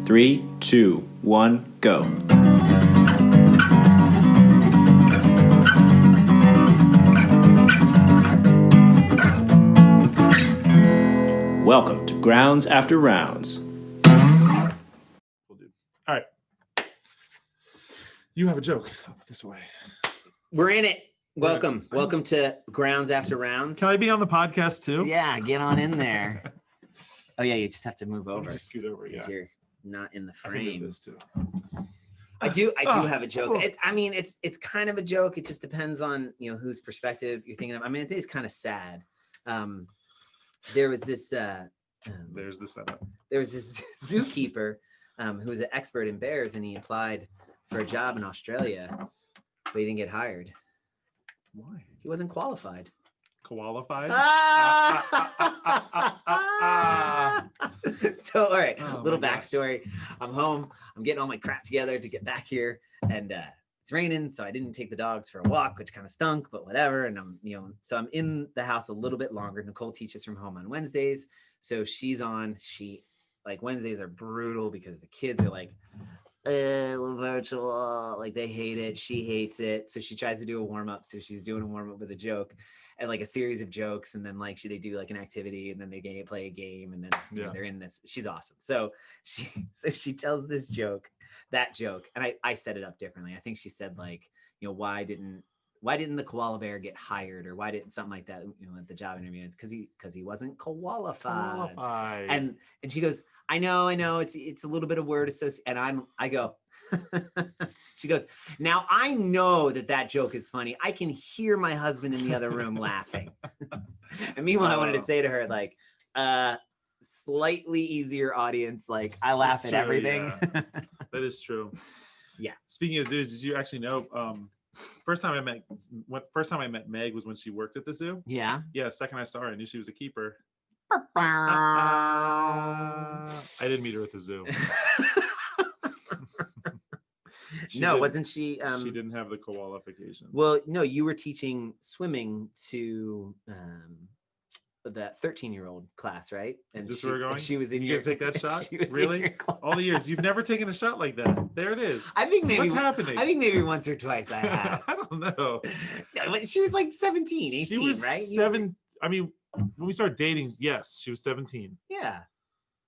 3, 2, 1, go. Welcome to Grounds After Rounds. We'll do. All right. You have a joke. This way. We're in it. Welcome. Welcome to Grounds After Rounds. Can I be on the podcast too? Yeah, get on in there. Oh yeah, you just have to move over. Just scoot over, yeah. You're not in the I can frame. do this too. I do have a joke. It's kind of a joke. It just depends on whose perspective you're thinking of. I mean, it is kind of sad. There was this There's the setup. there was this zookeeper who was an expert in bears, and he applied for a job in Australia, but he didn't get hired. Why? He wasn't qualified. Qualified? So, all right, Oh, little my gosh. backstory. I'm home. I'm getting all my crap together to get back here, and it's raining, so I didn't take the dogs for a walk, which kind of stunk, but whatever. And I'm, so I'm in the house a little bit longer. Nicole teaches from home on Wednesdays, so she's on. Wednesdays are brutal because the kids are like, virtual, like they hate it. She hates it, so she tries to do a warm up. So she's doing a warm up with a joke, and like a series of jokes, and then like they do like an activity, and then they play a game, and then they're in this. She's awesome. So she tells this joke, and I set it up differently. I think she said like, why didn't the koala bear get hired, or why didn't something like that, at the job interview? It's because he wasn't qualified. And she goes, I know, it's a little bit of word association, and I go, she goes, now I know that joke is funny. I can hear my husband in the other room laughing. And meanwhile, I wanted to say to her, like, slightly easier audience, like I laugh at everything. Yeah. That is true. Yeah. Speaking of zoos, did you actually know? First time I met Meg was when she worked at the zoo. Yeah. Yeah. Second I saw her, I knew she was a keeper. I didn't meet her at the zoo. Wasn't she? She didn't have the qualifications. Well, no, you were teaching swimming to that 13-year-old class, right? And is this where we're going? She was in you your. Gonna take that shot? She was Really? All the years you've never taken a shot like that. There it is. I think maybe what's happening. I think maybe once or twice I have. I don't know. No, but she was like 17, 18, she was right? 7. I mean, when we started dating, yes, she was 17. Yeah,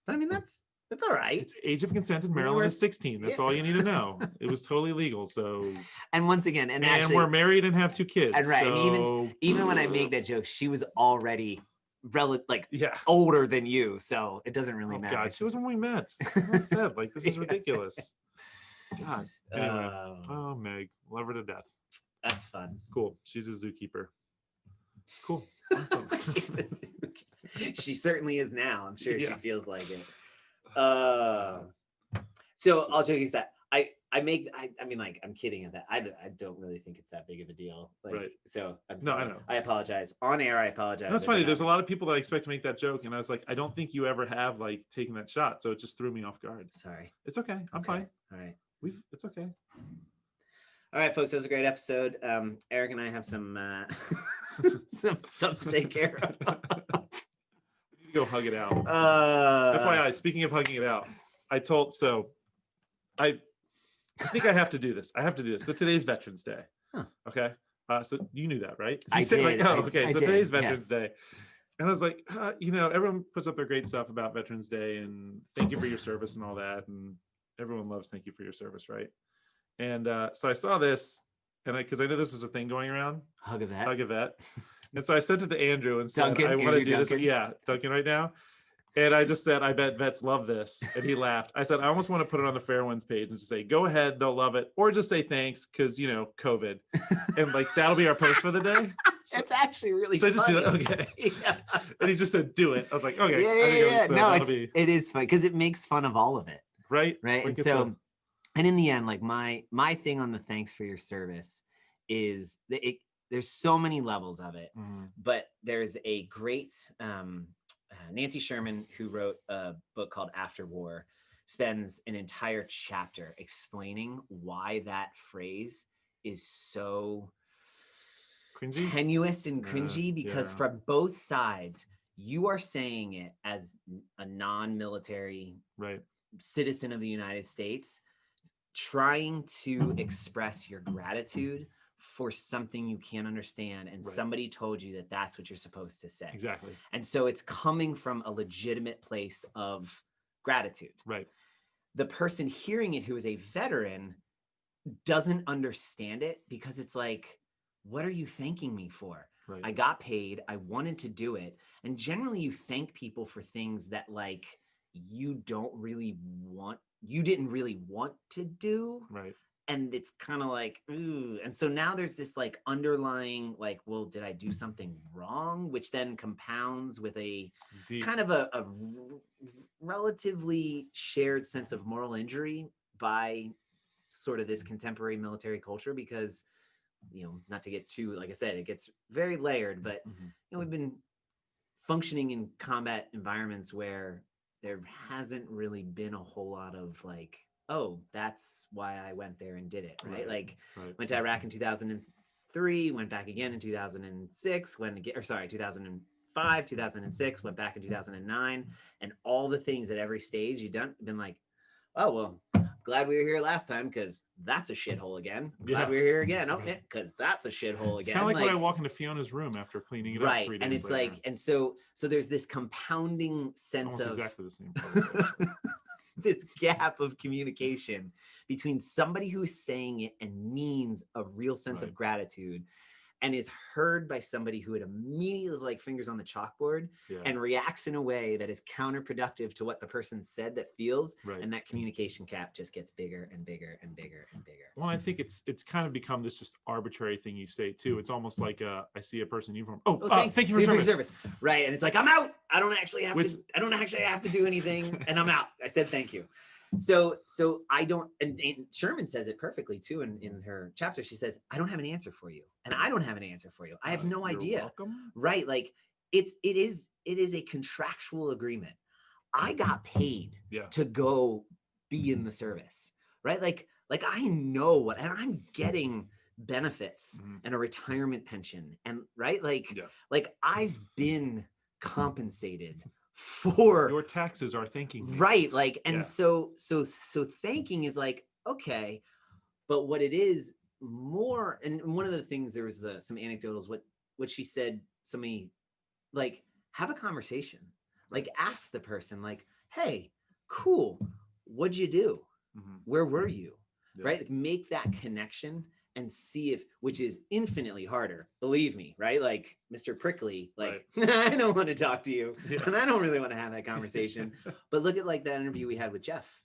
but I mean that's all right. It's age of consent in Maryland is 16. That's all you need to know. It was totally legal. So, and once again, and actually, we're married and have 2 kids. And right, so... and even when I make that joke, she was already older than you, so it doesn't really matter. God, she wasn't when we met. I said, like, this is ridiculous. God. Anyway, Meg, love her to death. That's fun. Cool. She's a zookeeper. Cool. Awesome. She certainly is now. I'm sure she feels like it. So all joking aside, I mean, like, I'm kidding at that. I don't really think it's that big of a deal. Like, right. So I'm sorry. No, I know. I apologize. On air, I apologize. That's funny. There's a lot of people that I expect to make that joke, and I was like, I don't think you ever have like taken that shot, so it just threw me off guard. Sorry. It's okay. I'm fine. All right. It's okay. All right, folks. That was a great episode. Eric and I have some some stuff to take care of. We need to go hug it out. FYI, speaking of hugging it out, I think I have to do this. So today's Veterans Day. Huh. Okay. So you knew that, right? I did. Like, oh, okay. I so did. Today's Veterans Day. And I was like, everyone puts up their great stuff about Veterans Day and thank you for your service and all that. And everyone loves thank you for your service, right? And so I saw this, and because I knew this was a thing going around. Hug a vet. And so I sent it to Andrew and said, Duncan, I want to do Duncan. this. Yeah, Duncan right now. And I just said, I bet vets love this. And he laughed. I said, I almost want to put it on the Fair Ones page and just say, go ahead, they'll love it. Or just say thanks, because, COVID. And like, that'll be our post for the day. It's actually really funny. So I just did it, okay. Yeah. And he just said, do it. I was like, okay. Yeah. No, it is fun because it makes fun of all of it. Right. Right. And so, and in the end, like my thing on the thanks for your service is that there's so many levels of it, but there's a great, Nancy Sherman, who wrote a book called After War, spends an entire chapter explaining why that phrase is so cringy? Tenuous and cringy, because from both sides, you are saying it as a non-military citizen of the United States, trying to express your gratitude for something you can't understand, and somebody told you that that's what you're supposed to say. Exactly. And so it's coming from a legitimate place of gratitude. Right. The person hearing it who is a veteran doesn't understand it, because it's like, what are you thanking me for? Right. I got paid. I wanted to do it. And generally you thank people for things that like you didn't really want to do. Right. And it's kind of like, ooh. And so now there's this like underlying, like, well, did I do something wrong? Which then compounds with a kind of a relatively shared sense of moral injury by sort of this contemporary military culture, because, you know, not to get too, like I said, it gets very layered, but you know, we've been functioning in combat environments where there hasn't really been a whole lot of like, oh, that's why I went there and did it, right? Like went to Iraq in 2003, went back again in 2006, 2005, 2006, went back in 2009, and all the things at every stage you've been like, oh, well, glad we were here last time because that's a shithole again. Glad we were here again. Oh, because that's a shithole again. Kind of like when I walk into Fiona's room after cleaning it up 3 days and it's later. like, and so there's this compounding sense of exactly the same. this gap of communication between somebody who's saying it and means a real sense of gratitude, and is heard by somebody who it immediately is like fingers on the chalkboard and reacts in a way that is counterproductive to what the person said that feels. And that communication gap just gets bigger and bigger and bigger and bigger. Well, I think it's kind of become this just arbitrary thing you say too. It's almost like I see a person in uniform. Oh, thanks. Thank you for your service. Right. And it's like, I'm out. I don't actually have to do anything. And I'm out. I said, thank you. So I don't, and Sherman says it perfectly too in her chapter. She said, I don't have an answer for you, and I don't have an answer for you. I have no idea. Welcome. Right? Like it is a contractual agreement. I got paid to go be in the service, right? Like I know what, and I'm getting benefits and a retirement pension, and right, like I've been compensated for your taxes are thanking me. Right, like, and so thanking is like, okay, but what it is more, and one of the things, there was some anecdotals, what she said, somebody like, have a conversation, like ask the person like, hey, cool, what'd you do, where were you, right? Like, make that connection and see if, which is infinitely harder, believe me, right? Like Mr. Prickly, like, I don't want to talk to you and I don't really want to have that conversation. But look at like that interview we had with Jeff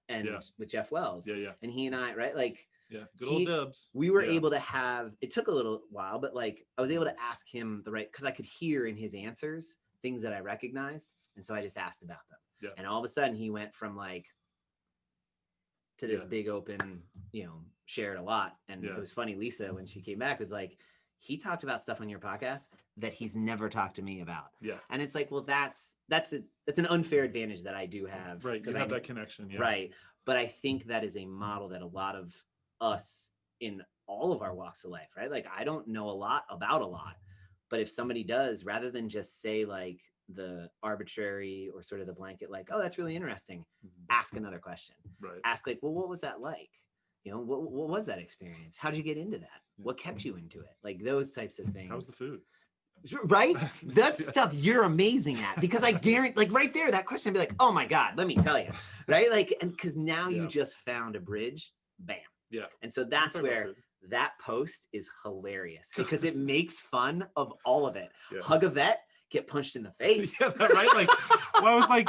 and with Jeff Wells. And he and I, right? Like, good old Dubs. We were able to have, it took a little while, but like I was able to ask him because I could hear in his answers things that I recognized. And so I just asked about them. And all of a sudden he went from like, to this big open, you know, shared a lot. And it was funny, Lisa, when she came back, was like, he talked about stuff on your podcast that he's never talked to me about. And it's like, well, that's an unfair advantage that I do have. Right. Because I have that connection. Right. But I think that is a model that a lot of us in all of our walks of life, right? Like, I don't know a lot about a lot, but if somebody does, rather than just say like the arbitrary or sort of the blanket, like, oh, that's really interesting, ask another question. Ask like, well, what was that like? You know, what was that experience? How'd you get into that? What kept you into it? Like those types of things. How's the food? Right? That's stuff you're amazing at, because I guarantee, like right there, that question, I'd be like, oh my God, let me tell you. Right? Like, and because now you just found a bridge, bam. And so that's where that post is hilarious, because it makes fun of all of it. Hug a vet, get punched in the face. Right? Like, well, and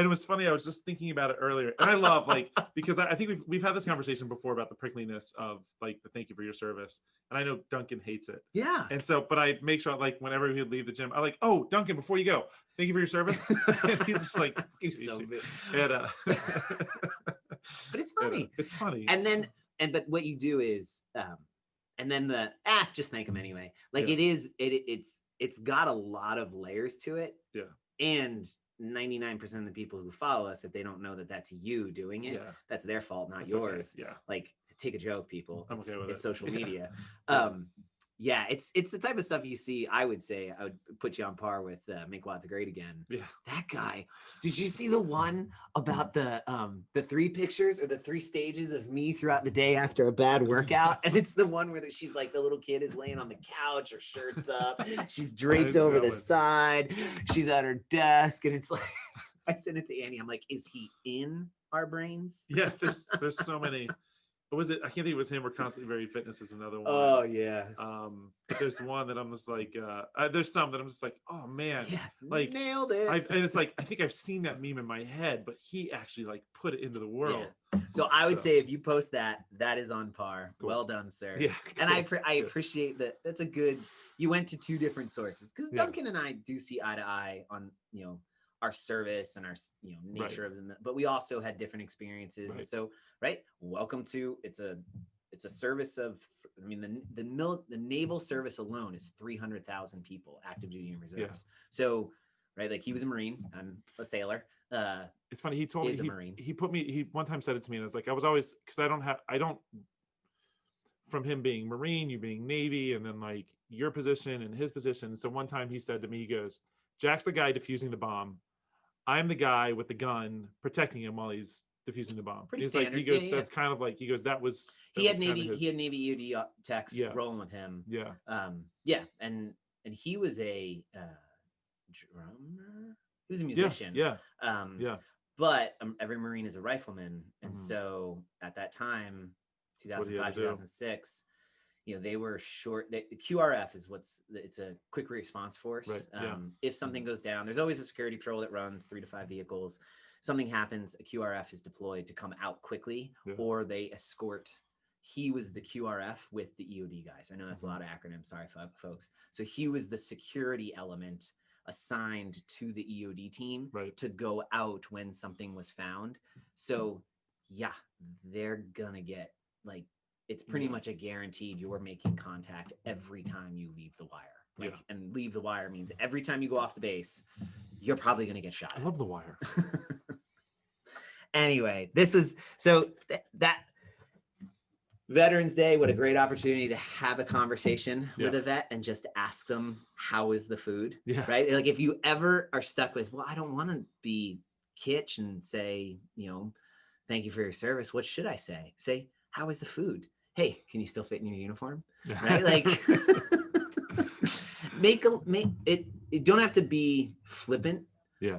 it was funny. I was just thinking about it earlier, and I love, like, because I think we've had this conversation before about the prickliness of like the thank you for your service, and I know Duncan hates it. And so, but I make sure, like, whenever he would leave the gym, I like, oh, Duncan, before you go, thank you for your service. And he's just like, you're so good. And, but it's funny. It's funny. And but what you do is, and then just thank him anyway. Like it's got a lot of layers to it. And 99% of the people who follow us, if they don't know that that's you doing it, that's their fault, not yours. Like, take a joke, people. It's social media. Yeah, it's the type of stuff you see. I would say I would put you on par with Make Watts Great Again. Yeah. That guy. Did you see the one about the 3 pictures or the 3 stages of me throughout the day after a bad workout? And it's the one where she's like, the little kid is laying on the couch, her shirt's up, she's draped over the side, she's at her desk, and it's like, I sent it to Annie. I'm like, is he in our brains? Yeah, there's so many. What was it? I can't think it was him or Constantly Varied Fitness is another one. Oh yeah. But there's one that I'm just like, there's some that I'm just like, oh man, Yeah, like nailed it. And it's like, I think I've seen that meme in my head, but he actually like put it into the world. Yeah. So I would say if you post that, that is on par. Cool. Well done, sir. Yeah. And I appreciate that. That's a good, you went to 2 different sources, because Duncan and I do see eye to eye on, our service and our, nature of them, but we also had different experiences. And so, welcome to, it's a service of, I mean, the naval service alone is 300,000 people, active duty and reserves. Yeah. So, like he was a Marine, I'm a sailor. It's funny. He told me, he one time said it to me, and I was like, I was always, because I don't, from him being Marine, you being Navy, and then like your position and his position. So one time he said to me, he goes, Jack's the guy defusing the bomb. I'm the guy with the gun protecting him while he's defusing the bomb. Pretty he's standard. Like, he goes, that's kind of like, he goes, that was he had Navy EOD techs rolling with him. Yeah. And he was a drummer. He was a musician. Yeah. But every Marine is a rifleman. And so at that time, 2005, 2006, they were short. The QRF is it's a quick response force. Right. If something goes down, there's always a security patrol that runs 3 to 5 vehicles. Something happens, a QRF is deployed to come out quickly, or they escort. He was the QRF with the EOD guys. I know that's a lot of acronyms. Sorry, folks. So he was the security element assigned to the EOD team to go out when something was found. So yeah, they're gonna get like, it's pretty much a guaranteed you're making contact every time you leave the wire. And leave the wire means every time you go off the base, you're probably going to get shot. I love the wire. Anyway, this was, so that Veterans Day, what a great opportunity to have a conversation with a vet and just ask them, how is the food? Right? Like if you ever are stuck with, well, I don't want to be kitsch and say, thank you for your service. What should I say? Say, how is the food? Hey, can you still fit in your uniform? Right? Like make it, you don't have to be flippant,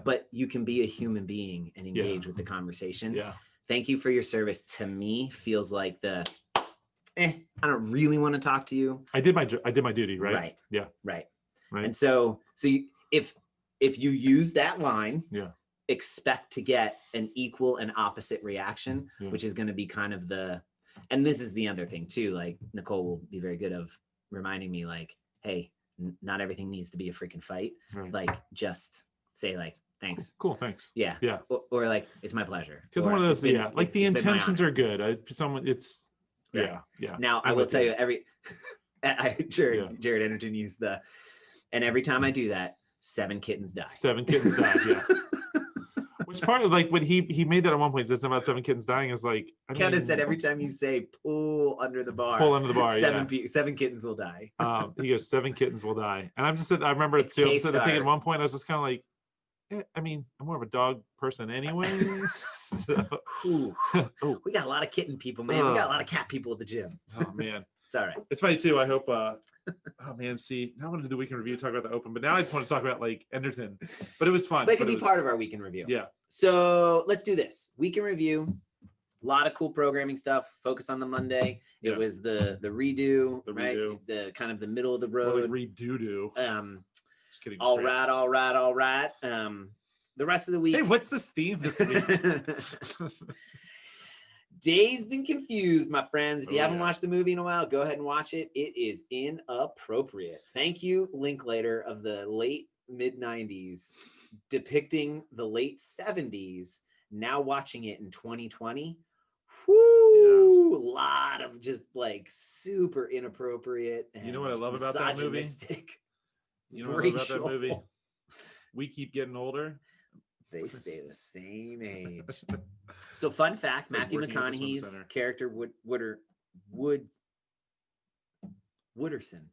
but you can be a human being and engage with the conversation. Thank you for your service. To me, feels like I don't really want to talk to you. I did my duty, right? Right. And so if you use that line, expect to get an equal and opposite reaction, which is going to be kind of and this is the other thing too, like Nicole will be very good of reminding me, like, hey, not everything needs to be a freaking fight. Like just say like, thanks. Cool. Thanks. Yeah. Or like, it's my pleasure. Because one of those, like the intentions are good. Now I will tell you Jared Enterton used and every time I do that, 7 kittens die. 7 kittens died. Yeah. Which part of like when he made that at one point, says about 7 kittens dying, is like, Kevin said every time you say pull under the bar, 7 kittens will die. He goes, 7 kittens will die. And I remember it too. I think at one point I was just kind of like, I'm more of a dog person anyway. So. We got a lot of kitten people, man. We got a lot of cat people at the gym. Oh man. It's all right. It's funny too. I hope see, now I wanted to do weekend review, talk about the open, but now I just want to talk about like Enderton. But it was fun. But it could be part of our weekend review. Yeah. So let's do this. Weekend review. A lot of cool programming stuff. Focus on the Monday. It was the redo, right? The kind of the middle of the road. Like redo. Just kidding. All right. The rest of the week. Hey, what's this theme this week? Dazed and Confused, my friends. If you haven't watched the movie in a while, go ahead and watch it. It is inappropriate. Thank you, Linklater, of the late mid-90s, depicting the late 70s. Now watching it in 2020. Whoo! A lot of just like super inappropriate. And you know what I love about that movie? You know what I love about that movie? We keep getting older. They stay the same age. So fun fact, Matthew McConaughey's character would Wooderson.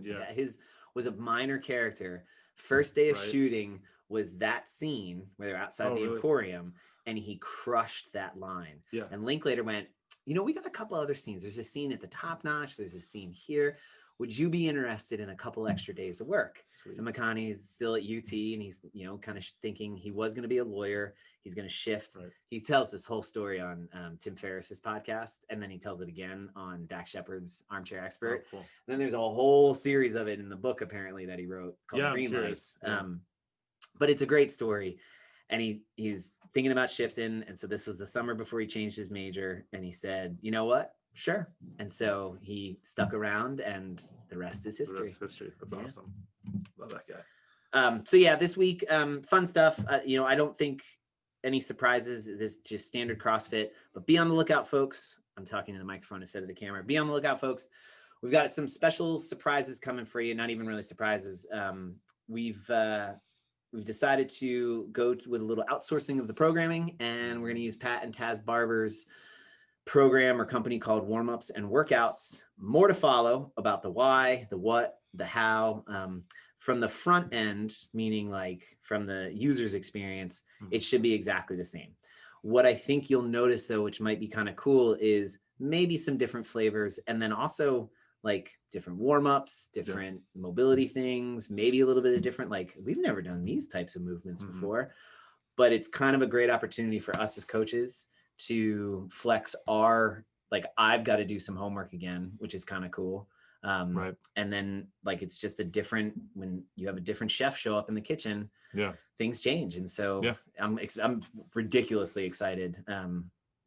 Yeah. His was a minor character. First day of Right. shooting was that scene where they're outside the really? Emporium, and he crushed that line. Yeah. And Linklater went, we got a couple other scenes. There's a scene at the Top Notch. There's a scene here. Would you be interested in a couple extra days of work? Sweet. And McConaughey's still at UT, and he's, kind of thinking he was going to be a lawyer. He's going to shift. Right. He tells this whole story on Tim Ferriss's podcast, and then he tells it again on Dak Shepard's Armchair Expert. Oh, cool. Then there's a whole series of it in the book, apparently, that he wrote called Green Lights. Yeah. But it's a great story. And he was thinking about shifting. And so this was the summer before he changed his major. And he said, you know what? Sure. And so he stuck around, and the rest is history. That's awesome. Love that guy. So yeah, this week, fun stuff. I don't think any surprises. This is just standard CrossFit, but be on the lookout, folks. I'm talking to the microphone instead of the camera. Be on the lookout, folks. We've got some special surprises coming for you. Not even really surprises. We've decided to go with a little outsourcing of the programming, and we're going to use Pat and Taz Barber's program or company called Warm-Ups and Workouts. More to follow about the why, the what, the how. From the front end, meaning like from the user's experience, it should be exactly the same. What I think you'll notice, though, which might be kind of cool, is maybe some different flavors, and then also like different warm-ups, different mobility things, maybe a little bit of different, like we've never done these types of movements before, but it's kind of a great opportunity for us as coaches to flex our, like, I've got to do some homework again, which is kind of cool. Right. And then like, it's just when you have a different chef show up in the kitchen, things change. And so I'm ridiculously excited.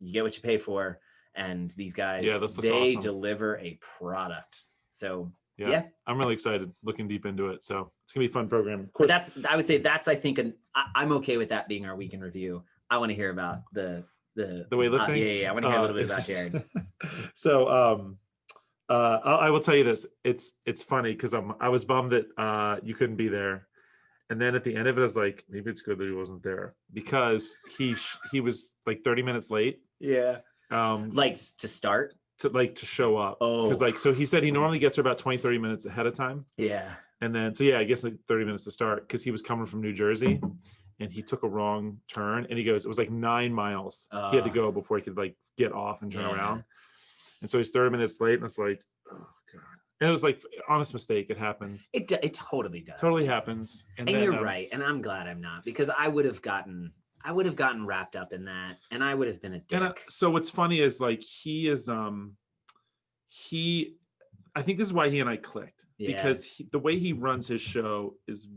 You get what you pay for. And these guys, they awesome. Deliver a product. So yeah, I'm really excited, looking deep into it. So it's gonna be a fun program. Of course, I would say I think I'm okay with that being our week in review. I want to hear about the weightlifting. I want to hear a little bit about Jared. So I will tell you this. It's funny because I was bummed that you couldn't be there. And then at the end of it, I was like, maybe it's good that he wasn't there, because he was like 30 minutes late. Yeah. Like to start? To show up. Oh. Because so he said he normally gets there about 20, 30 minutes ahead of time. Yeah. And then, I guess like 30 minutes to start, because he was coming from New Jersey and he took a wrong turn, and he goes, it was like 9 miles he had to go before he could like get off and turn around. And so he's 30 minutes late, and it's like, oh God. And it was like, honest mistake. It happens. It totally does. Totally happens. And then, you're right. And I'm glad I'm not, because I would have gotten wrapped up in that, and I would have been a dick. And so what's funny is like, I think this is why he and I clicked, because the way he runs his show is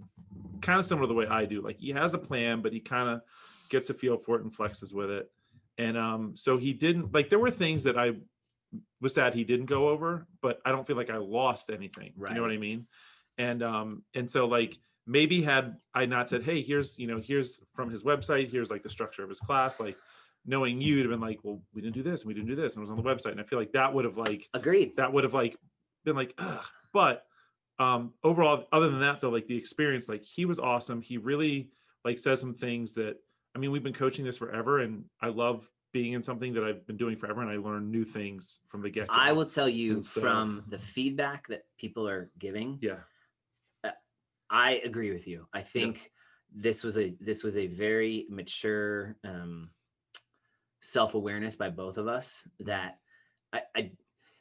kind of similar to the way I do. Like, he has a plan, but he kind of gets a feel for it and flexes with it. And so he didn't, like, there were things that I was sad he didn't go over, but I don't feel like I lost anything. Right. You know what I mean? And so like, maybe had I not said, hey, here's from his website, here's like the structure of his class, like, knowing you'd have been like, well, we didn't do this and we didn't do this, and it was on the website. And I feel like that would have like agreed. That would have like been like, ugh. But overall, other than that though, like the experience, like he was awesome. He really like says some things that, I mean, we've been coaching this forever, and I love being in something that I've been doing forever, and I learn new things from the get-go. I will tell you from the feedback that people are giving. Yeah. I agree with you. I think this was a very mature self-awareness by both of us, that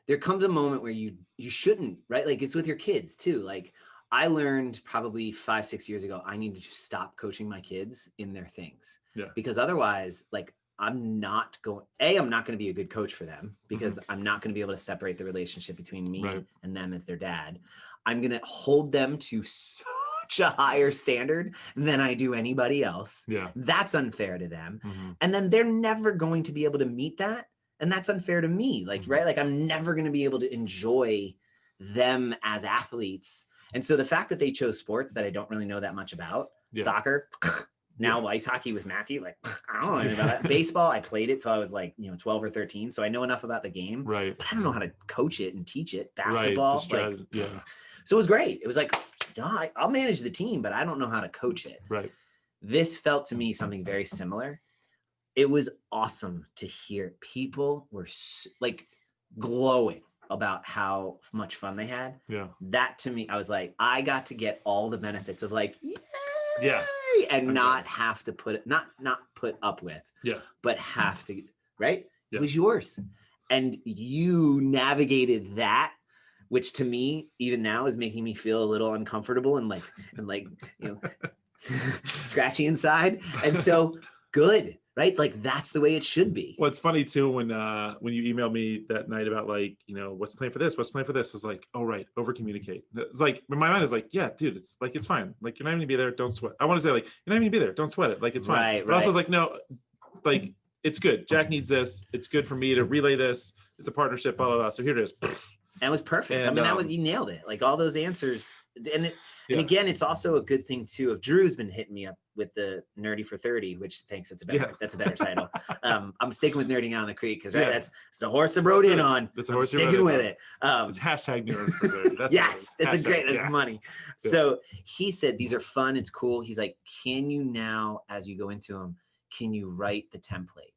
there comes a moment where you shouldn't, right? Like, it's with your kids too. Like, I learned probably 5-6 years ago, I needed to stop coaching my kids in their things. Yeah. Because otherwise, like, I'm not going to be a good coach for them, because I'm not going to be able to separate the relationship between me and them as their dad. I'm going to hold them to such a higher standard than I do anybody else. Yeah. That's unfair to them. And then they're never going to be able to meet that. And that's unfair to me. Like, right. Like, I'm never going to be able to enjoy them as athletes. And so the fact that they chose sports that I don't really know that much about, soccer, now ice hockey with Matthew, like, I don't know anything about it. Baseball, I played it till I was like, 12 or 13. So I know enough about the game, right? But I don't know how to coach it and teach it. Basketball, right. So it was great. It was like, no, I'll manage the team, but I don't know how to coach it. Right. This felt to me something very similar. It was awesome to hear. People were like glowing about how much fun they had. Yeah. That to me, I was like, I got to get all the benefits of like, yay, Yeah. and I'm not glad. have to put it, not put up with, Yeah. but have to, right? Yeah. It was yours. And you navigated that, which to me, even now, is making me feel a little uncomfortable and like, scratchy inside. And so good, right? Like that's the way it should be. Well, it's funny too when you emailed me that night about like, what's the plan for this? What's the plan for this? It's like, oh right, over communicate. It's like in my mind is like, yeah, dude, it's like it's fine. Like you're not even gonna be there, don't sweat. I want to say like you're not even gonna be there, don't sweat it. Like it's fine. Right, but also it's like, no, like it's good. Jack needs this. It's good for me to relay this. It's a partnership, blah blah blah. So here it is. That was perfect. And, you nailed it. Like all those answers. And Yeah. again, it's also a good thing too. If Drew's been hitting me up with the Nerdy for 30, which thinks that's a better title. I'm sticking with Nerding Out on the Creek because that's the horse I rode in on. That's a I'm horse you sticking rode with in it. It's hashtag Nerd for 30. That's Yes, that's hashtag, money. Yeah. So he said, these are fun. It's cool. He's like, can you now, as you go into them, can you write the template?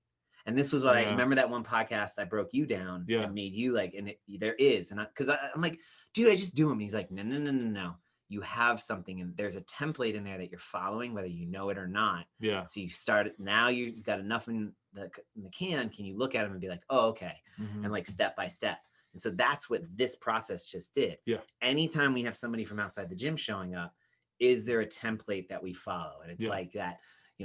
And this was what I remember that one podcast I broke you down and made you like, and there is, and because I'm like, dude, I just do them. And he's like, no. You have something and there's a template in there that you're following, whether you know it or not. Yeah. So you start it now, you've got enough in the can. Can you look at them and be like, oh, okay. And like step by step. And so that's what this process just did. Yeah. Anytime we have somebody from outside the gym showing up, is there a template that we follow? And it's like that,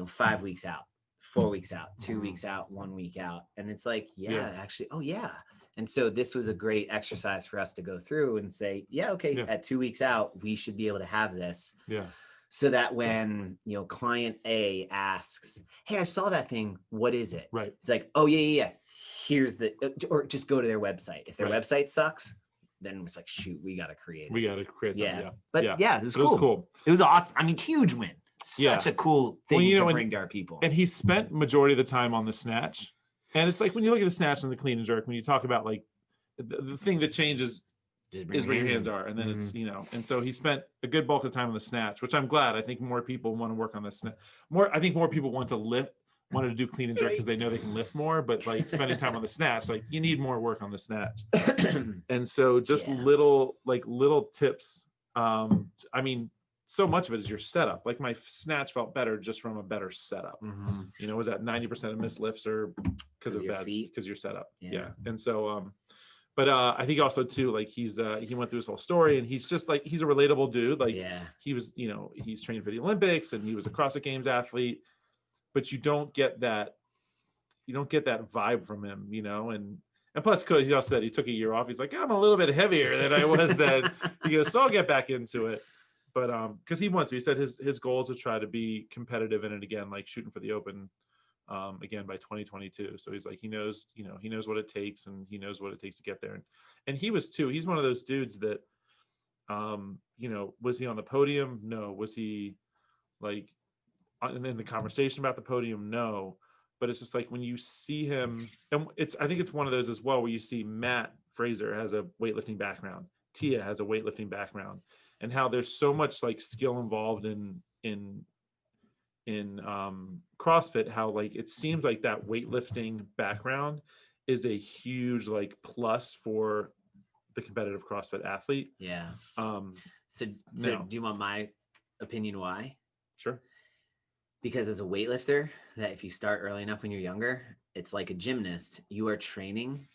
5 weeks out, 4 weeks out, 2 weeks out, 1 week out. And it's like, actually, oh yeah. And so this was a great exercise for us to go through and say, at 2 weeks out, we should be able to have this. Yeah. So that when, client A asks, hey, I saw that thing. What is it? Right. It's like, oh yeah. Here's or just go to their website. If their website sucks, then it's like, shoot, we got to create it. We got to create something. Yeah. But it was cool. It was awesome. I mean, huge win. Such a cool thing to bring to our people. And he spent majority of the time on the snatch. And it's like when you look at the snatch and the clean and jerk, when you talk about like the thing that changes is where your hands are. And then it's, and so he spent a good bulk of time on the snatch, which I'm glad. I think more people want to work on the snatch. I think more people wanted to do clean and jerk because they know they can lift more, but like spending time on the snatch, like you need more work on the snatch. And so just little tips. I mean, so much of it is your setup. Like my snatch felt better just from a better setup. Was that 90% of missed lifts are because of that, because your setup. Yeah. And so, but I think also too, like he went through his whole story and he's just like, he's a relatable dude. Like he was, he's trained for the Olympics and he was a CrossFit Games athlete, but you don't get that vibe from him, and plus, because he also said he took a year off. He's like, I'm a little bit heavier than I was then. He goes, so I'll get back into it. But because he said his goal is to try to be competitive in it again, like shooting for the Open again by 2022. So he's like, he knows what it takes and he knows what it takes to get there. And he was too. He's one of those dudes that, was he on the podium? No. Was he like in the conversation about the podium? No. But it's just like when you see him, and I think it's one of those as well where you see Matt Fraser has a weightlifting background, Tia has a weightlifting background, and how there's so much like skill involved in CrossFit, how like it seems like that weightlifting background is a huge like plus for the competitive CrossFit athlete. Yeah. So do you want my opinion why? Sure. Because as a weightlifter, that if you start early enough when you're younger, it's like a gymnast. You are training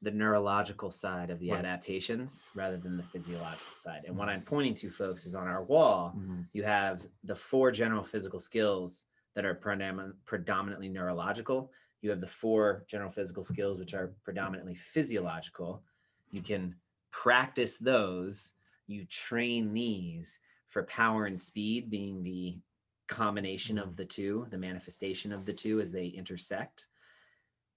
the neurological side of the adaptations rather than the physiological side. And what I'm pointing to, folks, is on our wall, you have the 4 general physical skills that are predominantly neurological. You have the 4 general physical skills, which are predominantly physiological. You can practice those. You train these for power and speed being the combination of the two, the manifestation of the two as they intersect.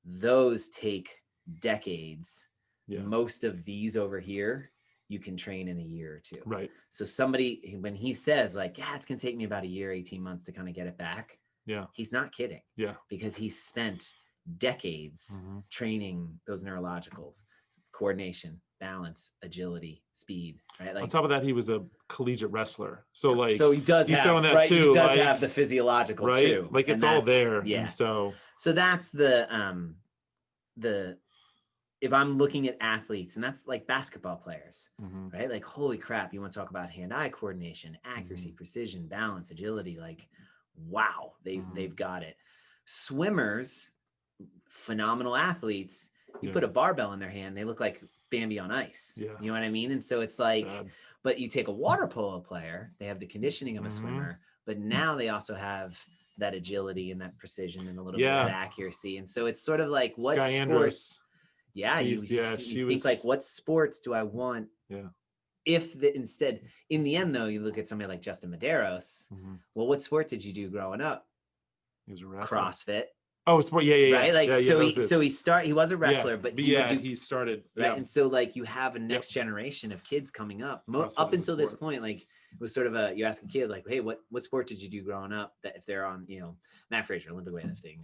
Those take decades. Most of these over here you can train in a year or two. Right. So somebody, when he says like, it's gonna take me about a year, 18 months to kind of get it back, he's not kidding. Because he's spent decades training those neurologicals: coordination, balance, agility, speed, right? Like on top of that, he was a collegiate wrestler. So he does have that too. He does have the physiological too. Like it's all there. Yeah. And so that's the if I'm looking at athletes, and that's like basketball players, Mhm. right? Like, holy crap, you want to talk about hand-eye coordination, accuracy, Mhm. precision, balance, agility. Like, wow, Mhm. they've got it. Swimmers, phenomenal athletes. You Yeah. put a barbell in their hand, they look like Bambi on ice. Yeah. You know what I mean? And so it's like, Bad. but you take a water polo player, they have the conditioning of a Mhm. swimmer, but now they also have that agility and that precision and a little bit Yeah. of that accuracy. And so it's sort of like, what Sky sports? Andrews. Yeah, you She think was like, what sports do I want? Yeah. If the instead, in the end, though, you look at somebody like Justin Medeiros. Mhm. Well, what sport did you do growing up? He was a wrestler. CrossFit. Oh, sport. Yeah. Right. Like, yeah, so that he was a wrestler, yeah. but But he would yeah, do, he started. right. Yeah. And so like you have a next generation of kids coming up. CrossFit Up is a until this sport. point, like it was sort of a, you ask a kid like, hey, what sport did you do growing up? That if they're on, you know, Matt Fraser, Olympic weightlifting,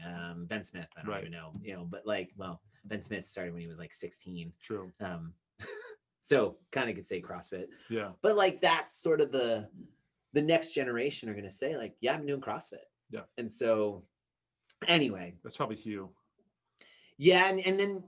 Ben Smith, I don't Right. even know, you know, but like, well, Ben Smith started when he was like 16. True. So kind of could say CrossFit. Yeah. But like that's sort of the next generation are going to say like, yeah, I'm doing CrossFit. Yeah. And so anyway, That's probably Hugh. yeah. And then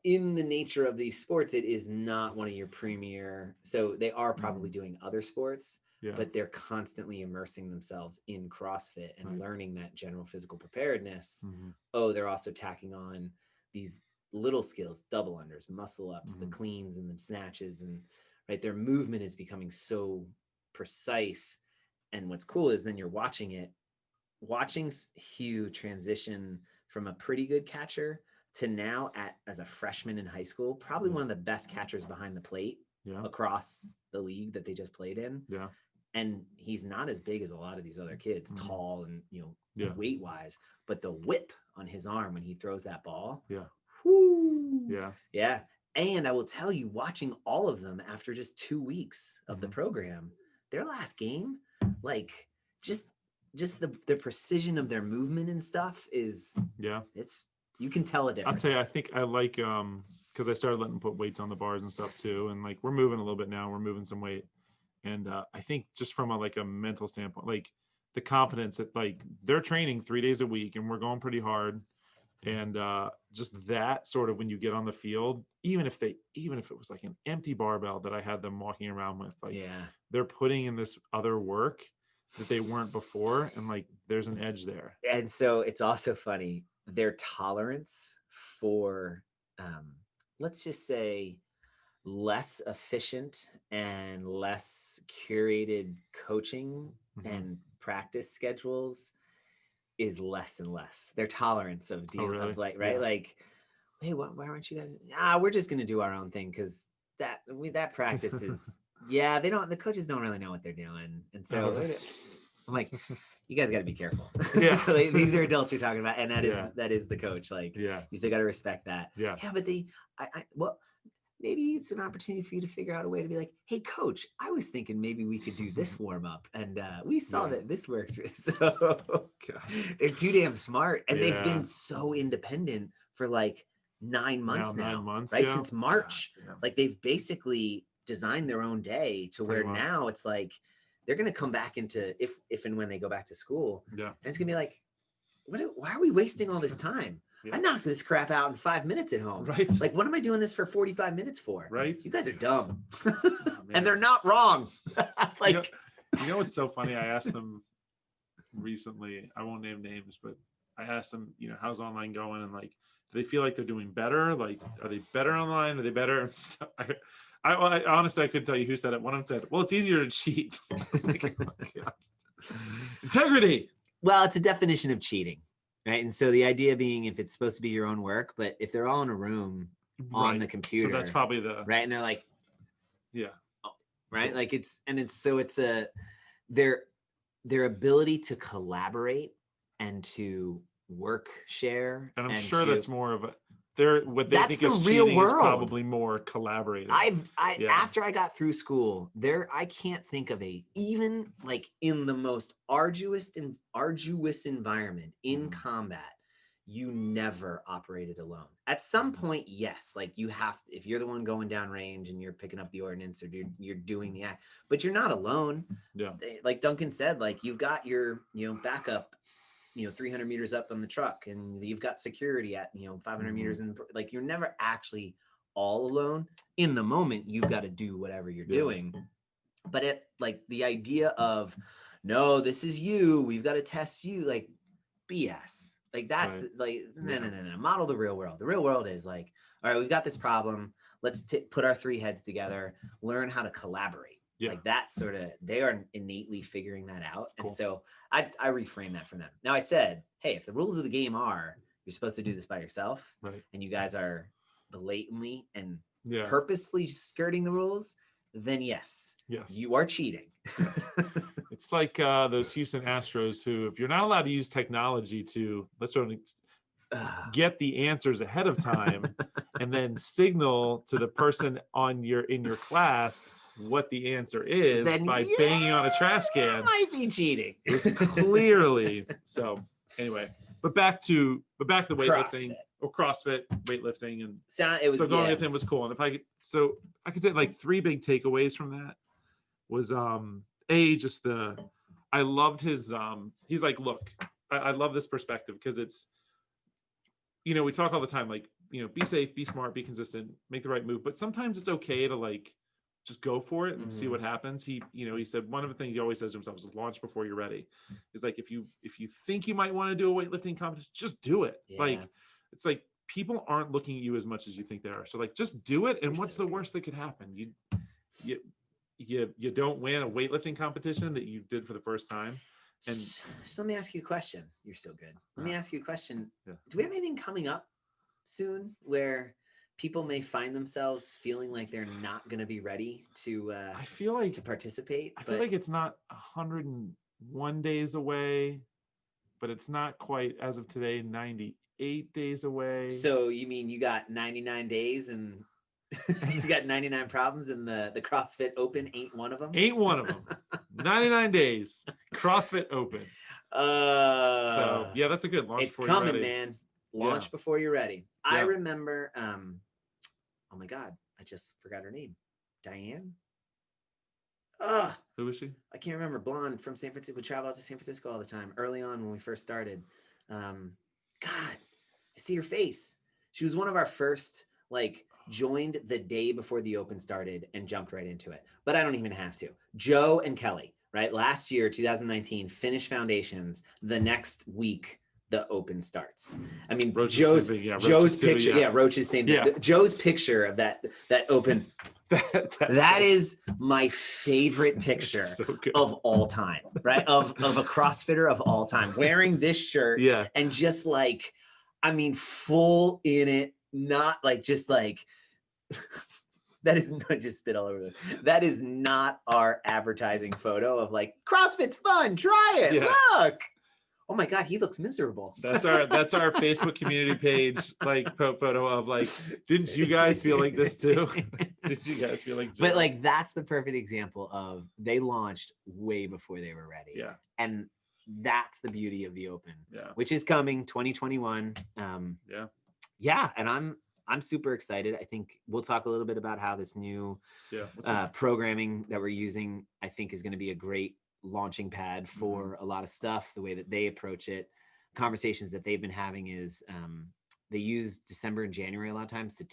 in the nature of these sports, it is not one of your premier. So they are probably doing other sports, Yeah. but they're constantly immersing themselves in CrossFit and Right. learning that general physical preparedness. Mhm. Oh, they're also tacking on these little skills, double unders, muscle ups, the Mhm. cleans and the snatches, and right, their movement is becoming so precise. And what's cool is then you're watching Hugh transition from a pretty good catcher to now as a freshman in high school, probably one of the best catchers behind the plate Yeah. across the league that they just played in. Yeah. And he's not as big as a lot of these other kids, Mhm. tall and, you know, Yeah. weight wise, but the whip on his arm when he throws that ball. Yeah. Whoo, Yeah. yeah. And I will tell you, watching all of them after just 2 weeks of the Mhm. program, their last game, like just the precision of their movement and stuff is, Yeah. it's, you can tell a I'll difference. tell you, I think I like because I started letting them put weights on the bars and stuff too, and like we're moving a little bit now. We're moving some weight, and I think just from a mental standpoint, like the confidence that like they're training 3 days a week and we're going pretty hard, and just that sort of when you get on the field, even if it was like an empty barbell that I had them walking around with, like Yeah. they're putting in this other work that they weren't before, and like there's an edge there. And so it's also funny, their tolerance for, let's just say, less efficient and less curated coaching Mhm. and practice schedules is less and less. Their tolerance of really? of like, right? Yeah. Like, hey, why aren't you guys? We're just gonna do our own thing because that practice is, yeah, the coaches don't really know what they're doing, and so I'm like, you guys got to be careful. Yeah. Like, these are adults you're talking about, and Yeah. that is the coach. Like, Yeah. you still got to respect that. Yeah. Yeah, but well, maybe it's an opportunity for you to figure out a way to be like, hey, coach, I was thinking maybe we could do this warm up, and we saw Yeah. that this works. So they're too damn smart, and they've Yeah. been so independent for like 9 months now, 9 months, right? yeah. Since March. Yeah. Like they've basically designed their own day to Pretty where much. now it's like they're going to come back into, if and when they go back to school, Yeah. and it's gonna be like, why are we wasting all this time? Yeah. I knocked this crap out in 5 minutes at home. Right. Like, what am I doing this for 45 minutes for? Right. You guys are dumb. Oh, And they're not wrong. Like, you know what's so funny? I asked them recently, I won't name names, but I asked them, how's online going? And like, do they feel like they're doing better? Like, are they better online? Are they better? So I honestly, I couldn't tell you who said it. One of them said, well, it's easier to cheat. Like, oh my God. Integrity. well, it's a definition of cheating, right? And so the idea being, if it's supposed to be your own work, but if they're all in a room on the computer, So that's probably right, and they're like, yeah, right, like it's their ability to collaborate and to work share, and I'm sure that's more of a what they that's think the is real cheating is world. probably more collaborative. After I got through school, I can't think of even like in the most arduous environment in combat, you never operated alone. At some point, yes, like you have to, if you're the one going down range and you're picking up the ordnance, or you're doing the act, but you're not alone. Yeah. Like Duncan said, like you've got your backup, 300 meters up on the truck, and you've got security at 500 meters, and like you're never actually all alone. In the moment, you've got to do whatever you're doing. But it, like, the idea of, no, this is you, we've got to test you, like, BS. Like, that's like, no. Model the real world. The real world is like, all right, we've got this problem. Let's put our three heads together, learn how to collaborate. Like, that's sort of, they are innately figuring that out. Cool. And so I reframe that for them. Now I said, hey, if the rules of the game are you're supposed to do this by yourself, and you guys are blatantly and purposefully skirting the rules, then yes, you are cheating. It's like those Houston Astros who, if you're not allowed to use technology to get the answers ahead of time and then signal to the person in your class what the answer is, then by banging on a trash can, might be cheating. It's clearly so. Anyway, but back to the weightlifting or CrossFit weightlifting, and so going with him was cool. And if I could say like 3 big takeaways from that was I loved his he's like, look, I love this perspective because it's, we talk all the time, like, be safe, be smart, be consistent, make the right move, but sometimes it's okay to like just go for it and see what happens. He said one of the things he always says to himself is launch before you're ready. It's like, if you think you might want to do a weightlifting competition, just do it. Like, it's like, people aren't looking at you as much as you think they are. So like, just do it. And what's the worst that could happen? You don't win a weightlifting competition that you did for the first time. And so let me ask you a question. You're so good. Let me ask you a question. Do we have anything coming up soon where people may find themselves feeling like they're not going to be ready to I feel like to participate? I feel like it's not 101 days away, but it's not quite, as of today, 98 days away. So you mean you got 99 days and you got 99 problems, and the CrossFit Open ain't one of them? Ain't one of them. 99 days. CrossFit Open. So yeah, that's a good launch. It's coming, man. Launch before you're ready. I remember oh my God, I just forgot her name. Diane? Who was she? I can't remember. Blonde from San Francisco. We travel out to San Francisco all the time. Early on when we first started. God, I see her face. She was one of our first, like, joined the day before the Open started and jumped right into it. But I don't even have to. Joe and Kelly, right? Last year, 2019, finished foundations. The next week, the Open starts. I mean, Joe's picture, Roach's same thing. Yeah. Joe's picture of that Open, that is my favorite picture of all time, right? Of a CrossFitter of all time, wearing this shirt and just like, I mean, full in it, not like, just like, that is not, just spit all over this. That is not our advertising photo of like, CrossFit's fun, try it, look. Oh my God, he looks miserable. That's our Facebook community page, like, photo of like, didn't you guys feel like this too? Did you guys feel like Joe? But like, that's the perfect example of they launched way before they were ready. Yeah. And that's the beauty of the Open, which is coming 2021. Yeah. And I'm super excited. I think we'll talk a little bit about how this new programming that we're using, I think, is going to be a great launching pad for a lot of stuff. The way that they approach it, conversations that they've been having is they use December and January a lot of times to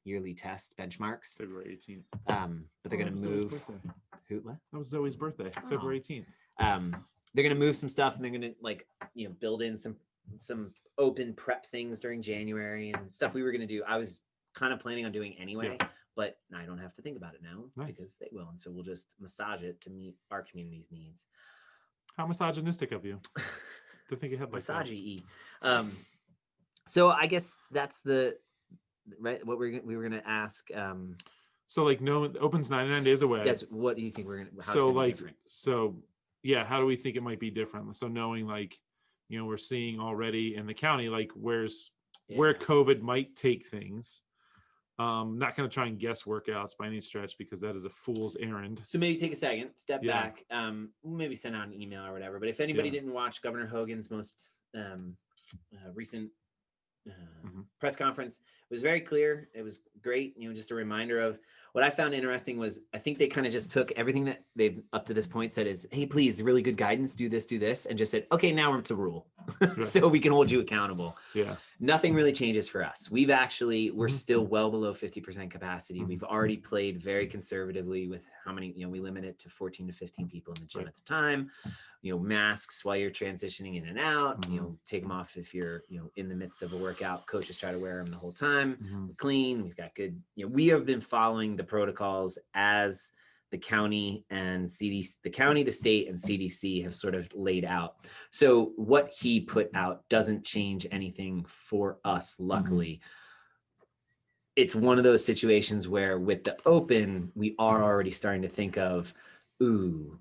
yearly test benchmarks. February 18th. But they're going to move. What? That was Zoe's birthday, February 18th. They're going to move some stuff, and they're going to, like, build in some Open prep things during January and stuff we were going to do. I was kind of planning on doing anyway. But I don't have to think about it now because they will. And so we'll just massage it to meet our community's needs. How misogynistic of you to think ahead like that. Massage-y. So I guess that's what we were going to ask. So like, no, Open's 99 days away. That's what do you think we're going to, so like, different? So yeah, how do we think it might be different? So knowing, like, we're seeing already in the county, like, where COVID might take things. Not going to try and guess workouts by any stretch because that is a fool's errand. So maybe take a second, step back, maybe send out an email or whatever. But if anybody didn't watch Governor Hogan's most recent press conference, it was very clear. It was great. Just a reminder of what I found interesting was, I think they kind of just took everything that they've up to this point said is, hey, please, really good guidance, do this, and just said, okay, now it's a rule. so we can hold you accountable. Yeah. Nothing really changes for us. We're Mhm. still well below 50% capacity. Mhm. We've already played very conservatively with how many, we limit it to 14 to 15 people in the gym Right. at the time. Masks while you're transitioning in and out, Mhm. take them off if you're, in the midst of a workout. Coaches try to wear them the whole time. Mhm. We're clean. We've got good, we have been following the protocols as the county and CDC, the county, the state, and CDC have sort of laid out. So what he put out doesn't change anything for us, luckily. It's one of those situations where with the open, we are already starting to think of,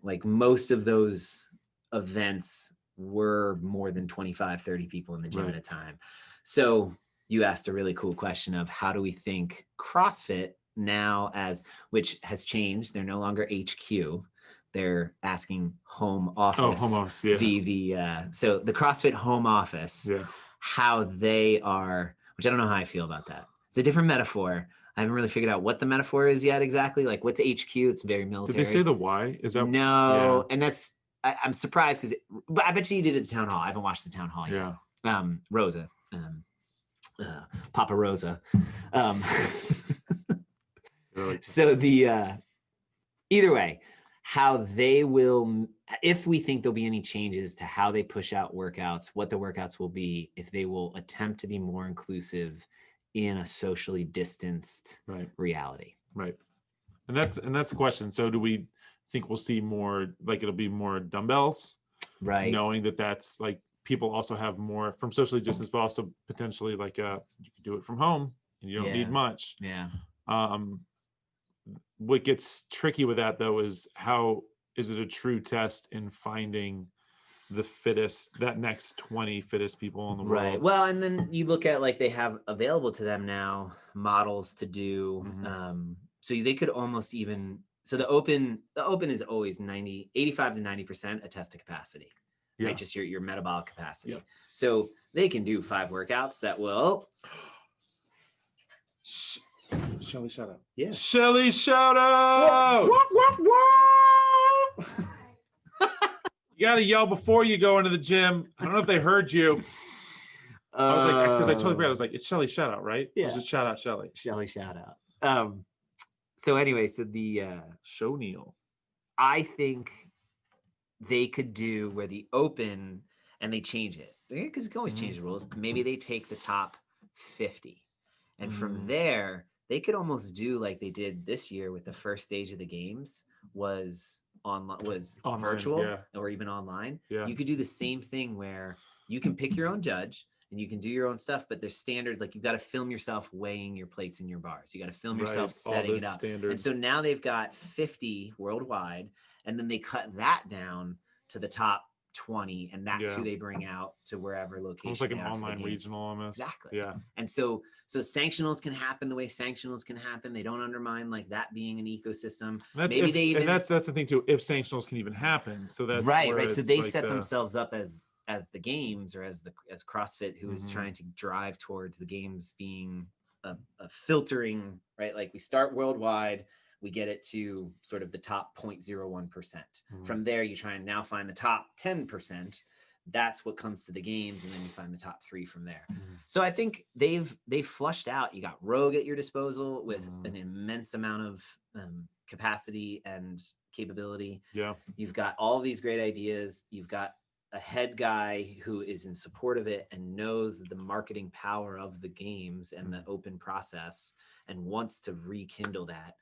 like most of those events were more than 25, 30 people in the gym Right. at a time. So you asked a really cool question of how do we think CrossFit now, which has changed. They're no longer HQ. They're asking home office. Oh, home office, yeah. So the CrossFit home office, Yeah. how they are, which I don't know how I feel about that. It's a different metaphor. I haven't really figured out what the metaphor is yet exactly. Like what's HQ? It's very military. Did they say the why? Is that no? Yeah. And that's I'm surprised because, but I bet you did at the town hall. I haven't watched the town hall yet. Yeah. Rosa, Papa Rosa. So the either way, how they will, if we think there'll be any changes to how they push out workouts, what the workouts will be, if they will attempt to be more inclusive in a socially distanced reality. Right. And that's the question. So do we think we'll see more, like it'll be more dumbbells? Right. Knowing that that's like people also have more from socially distanced, but also potentially like you could do it from home and you don't need much. Yeah. What gets tricky with that though is how is it a true test in finding the fittest, that next 20 fittest people in the world? Right. Well, and then you look at like they have available to them now models to do. So they could almost even, so the open is always 85 to 90% attest to capacity, right? Just your metabolic capacity. So they can do 5 workouts that will. Shelly, shout out. Yeah. Shelly, shout out. What? You got to yell before you go into the gym. I don't know if they heard you. I was like, because I totally forgot. I was like, it's Shelly, shout out, right? Yeah. Or was it shout out, Shelly? Shelly, shout out. So anyway, so the show Neil. I think they could do where the open and they change it because you can always change the rules. Maybe they take the top 50. And from there, they could almost do like they did this year with the first stage of the games was online, virtual or even online. Yeah. You could do the same thing where you can pick your own judge and you can do your own stuff, but there's standard, like you've got to film yourself weighing your plates and your bars. You got to film yourself setting it up. And so now they've got 50 worldwide, and then they cut that down to the top 20, and that's who they bring out to wherever location. Almost like an online regional almost. Exactly. Yeah. And so sanctionals can happen the way sanctionals can happen. They don't undermine like that being an ecosystem. And that's the thing too, if sanctionals can even happen. So that's right. So they set themselves up as the games, or as CrossFit, who is trying to drive towards the games being a filtering, right? Like we start worldwide, we get it to sort of the top 0.01%. From there, you try and now find the top 10%. That's what comes to the games, and then you find the top 3 from there. So I think they've flushed out. You got Rogue at your disposal with an immense amount of capacity and capability. Yeah, you've got all these great ideas. You've got a head guy who is in support of it and knows the marketing power of the games and the open process and wants to rekindle that.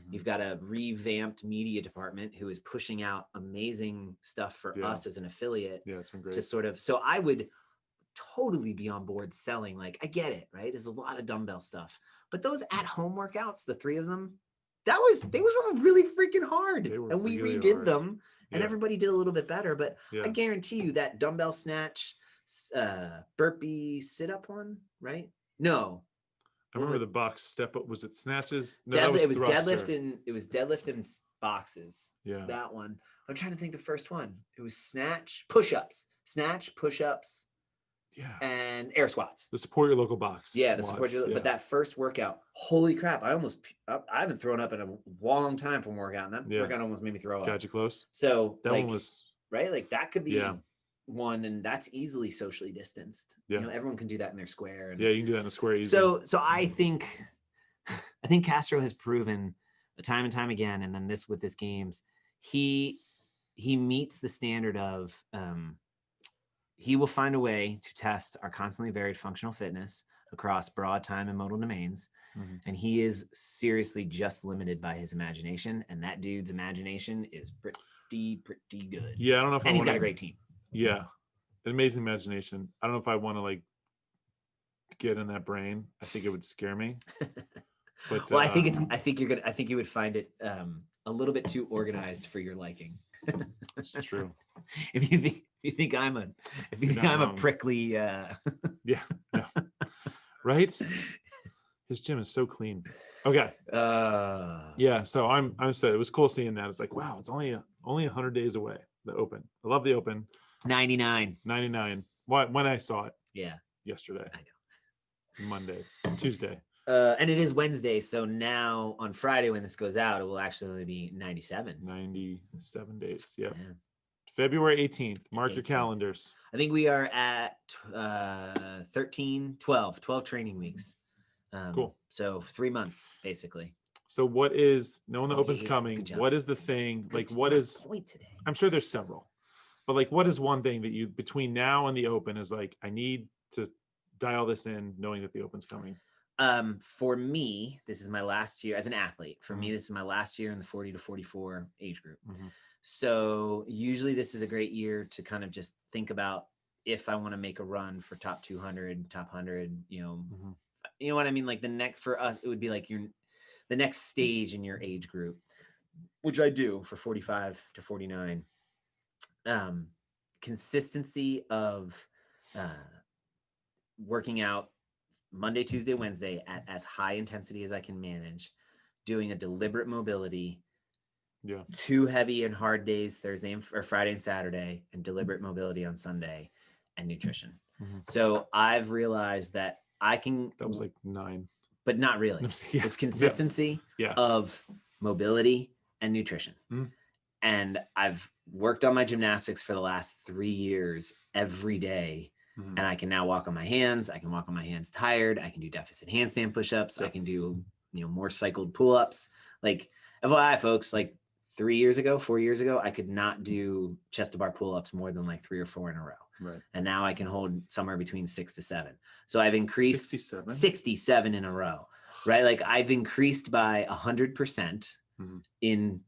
You've got a revamped media department who is pushing out amazing stuff for us as an affiliate. Yeah, it's been great. To sort of, so I would totally be on board selling. Like, I get it, right? There's a lot of dumbbell stuff, but those at-home workouts, the 3 of them, they were really freaking hard, and we really redid them, and everybody did a little bit better. But I guarantee you that dumbbell snatch, burpee sit-up one, right? No. I remember the box step up. Was it snatches? No, it was deadlift. It was deadlift and boxes. Yeah, that one. I'm trying to think the first one. It was snatch, push-ups, and air squats. The support your local box. Yeah, the support your. But that first workout, holy crap! I haven't thrown up in a long time from workout, and that workout almost made me throw up. Got you close. So that one was right. Like that could be. one, and that's easily socially distanced. Yeah. You know, everyone can do that in their square. And Yeah, you can do that in a square easy. so I think Castro has proven time and time again, and then with this games, he meets the standard of he will find a way to test our constantly varied functional fitness across broad time and modal domains. Mhm. And he is seriously just limited by his imagination. And that dude's imagination is pretty good. Yeah, I don't know if and he's got a great team. Yeah, an amazing imagination. I don't know if I want to like get in that brain. I think it would scare me. But well, I think you would find it a little bit too organized for your liking. It's true. If you think I'm a prickly yeah, right. His gym is so clean. Okay. Yeah, so I'm sad. It was cool seeing that. It's like, wow, it's only 100 days away, the Open. I love the Open. 99. When I saw it. Yeah. Yesterday. I know. Monday, Tuesday. And it is Wednesday, so now on Friday when this goes out, it will actually be 97. 97 days. Yeah. February 18th. Mark your calendars. I think we are at 12 training weeks. Cool. So 3 months basically. So what is, knowing the Open's yeah, coming, what is the thing, like what is, point today? I'm sure there's several, but like what is one thing that you, between now and the Open is like, I need to dial this in knowing that the Open's coming? For me, this is my last year as an athlete. For me, this is my last year in the 40 to 44 age group. So usually this is a great year to kind of just think about if I want to make a run for top 200, top 100, you know what I mean? Like for us, it would be like the next stage in your age group, which I do for 45 to 49. Consistency of working out Monday, Tuesday, Wednesday at as high intensity as I can manage, doing a deliberate mobility, 2 heavy and hard days, Thursday or Friday and Saturday, and deliberate mobility on Sunday, and nutrition. So I've realized that I can. That was like 9. But not really. Yeah. It's consistency of mobility and nutrition. And I've worked on my gymnastics for the last 3 years every day. And I can now walk on my hands. I can walk on my hands tired. I can do deficit handstand push-ups. I can do, more cycled pull-ups. Like, FYI, folks, like 4 years ago, I could not do chest to bar pull-ups more than like 3 or 4 in a row. Right. And now I can hold somewhere between 6 to 7. So I've increased 67 in a row, right? Like I've increased by 100% in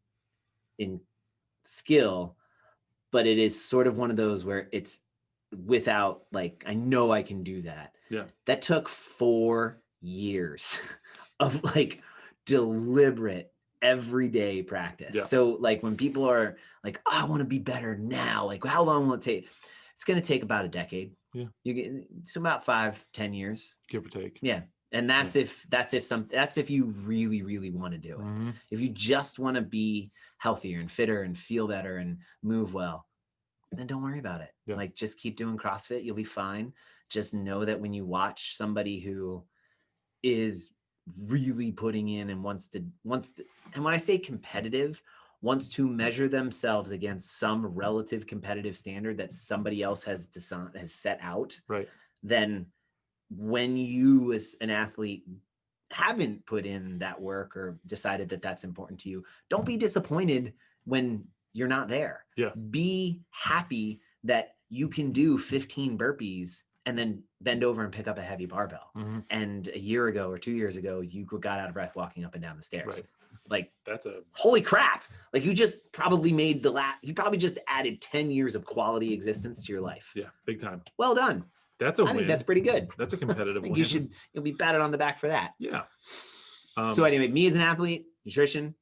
skill, but it is sort of one of those where it's without like, I know I can do that. Yeah. That took 4 years of like deliberate everyday practice. Yeah. So like when people are like, oh, I want to be better now, like how long will it take? It's going to take about a decade. Yeah. So about 5-10 years. Give or take. Yeah. And that's if you really, really want to do it. If you just want to be healthier and fitter and feel better and move well, then don't worry about it. Yeah. Like just keep doing CrossFit. You'll be fine. Just know that when you watch somebody who is really putting in and wants to, and when I say competitive, wants to measure themselves against some relative competitive standard that somebody else has set out, right? Then when you as an athlete haven't put in that work or decided that that's important to you, don't be disappointed when you're not there. Yeah. Be happy that you can do 15 burpees and then bend over and pick up a heavy barbell. And a year ago or 2 years ago, you got out of breath walking up and down the stairs. Right. Like that's a holy crap. Like you just probably you probably just added 10 years of quality existence to your life. Yeah. Big time. Well done. That's a win. I think that's pretty good. That's a competitive I think win. You'll be patted on the back for that. Yeah. So anyway, me as an athlete, nutrition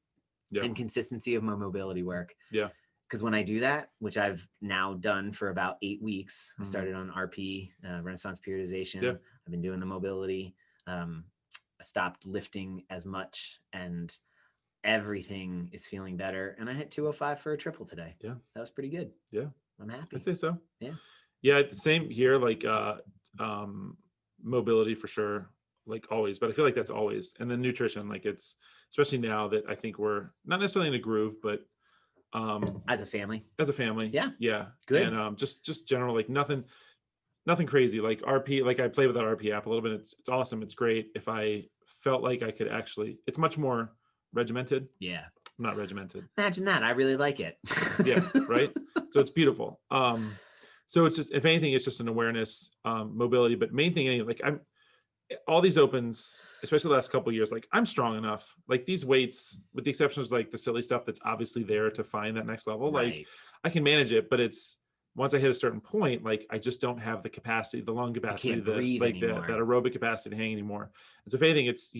Yeah. and consistency of my mobility work. Yeah. Because when I do that, which I've now done for about 8 weeks, I started on RP, Renaissance periodization. Yeah. I've been doing the mobility. I stopped lifting as much and everything is feeling better. And I hit 205 for a triple today. Yeah. That was pretty good. Yeah. I'm happy. I'd say so. Yeah. Yeah. Same here. Like, mobility for sure. Like always, but I feel like that's always. And then nutrition, like it's, especially now that I think we're not necessarily in a groove, but As a family. Yeah. Good. And just general, like nothing crazy, like RP, like I play with that RP app a little bit. It's awesome. It's great. If I felt like I could actually, it's much more regimented. Yeah. Not regimented. Imagine that. I really like it. Yeah. Right. So it's beautiful. So it's just, if anything, it's just an awareness, mobility, but main thing, like all these opens, especially the last couple of years, like I'm strong enough, like these weights, with the exception of like the silly stuff that's obviously there to find that next level, Right. like I can manage it, but it's, once I hit a certain point, like I just don't have the capacity, the lung capacity, that aerobic capacity to hang anymore. And so if anything, it's,